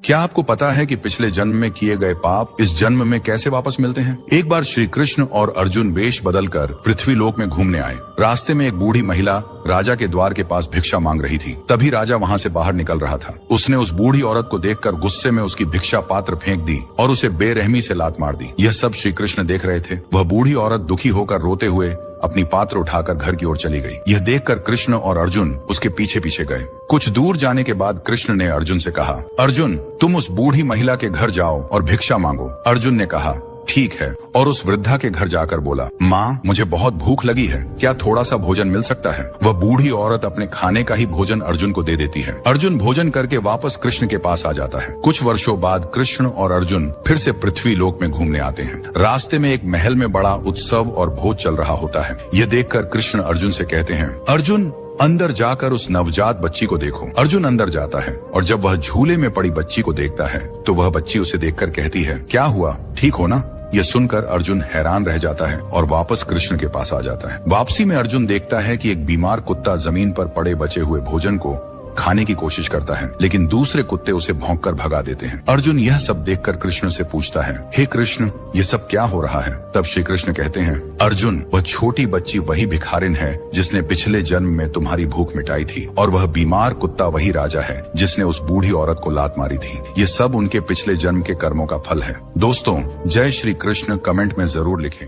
क्या आपको पता है कि पिछले जन्म में किए गए पाप इस जन्म में कैसे वापस मिलते हैं? एक बार श्री कृष्ण और अर्जुन वेश बदलकर पृथ्वी लोक में घूमने आए। रास्ते में एक बूढ़ी महिला राजा के द्वार के पास भिक्षा मांग रही थी। तभी राजा वहां से बाहर निकल रहा था। उसने उस बूढ़ी औरत को देखकर गुस्से में उसकी भिक्षा पात्र फेंक दी और उसे बेरहमी से लात मार दी। यह सब श्री कृष्ण देख रहे थे। वह बूढ़ी औरत दुखी होकर रोते हुए अपनी पात्र उठाकर घर की ओर चली गई। यह देखकर कृष्ण और अर्जुन उसके पीछे पीछे गए। कुछ दूर जाने के बाद कृष्ण ने अर्जुन से कहा, अर्जुन तुम उस बूढ़ी महिला के घर जाओ और भिक्षा मांगो। अर्जुन ने कहा, ठीक है, और उस वृद्धा के घर जाकर बोला, माँ मुझे बहुत भूख लगी है, क्या थोड़ा सा भोजन मिल सकता है? वह बूढ़ी औरत अपने खाने का ही भोजन अर्जुन को दे देती है। अर्जुन भोजन करके वापस कृष्ण के पास आ जाता है। कुछ वर्षों बाद कृष्ण और अर्जुन फिर से पृथ्वी लोक में घूमने आते हैं। रास्ते में एक महल में बड़ा उत्सव और भोज चल रहा होता है। यह देखकर कृष्ण अर्जुन से कहते हैं, अर्जुन अंदर जाकर उस नवजात बच्ची को देखो। अर्जुन अंदर जाता है और जब वह झूले में पड़ी बच्ची को देखता है तो वह बच्ची उसे देखकर कहती है, क्या हुआ, ठीक हो ना? यह सुनकर अर्जुन हैरान रह जाता है और वापस कृष्ण के पास आ जाता है। वापसी में अर्जुन देखता है कि एक बीमार कुत्ता जमीन पर पड़े बचे हुए भोजन को खाने की कोशिश करता है, लेकिन दूसरे कुत्ते उसे भौंककर भगा देते हैं। अर्जुन यह सब देखकर कृष्ण से पूछता है, हे कृष्ण ये सब क्या हो रहा है? तब श्री कृष्ण कहते हैं, अर्जुन वह छोटी बच्ची वही भिखारिन है जिसने पिछले जन्म में तुम्हारी भूख मिटाई थी, और वह बीमार कुत्ता वही राजा है जिसने उस बूढ़ी औरत को लात मारी थी। ये सब उनके पिछले जन्म के कर्मों का फल है। दोस्तों, जय श्री कृष्ण कमेंट में जरूर लिखें।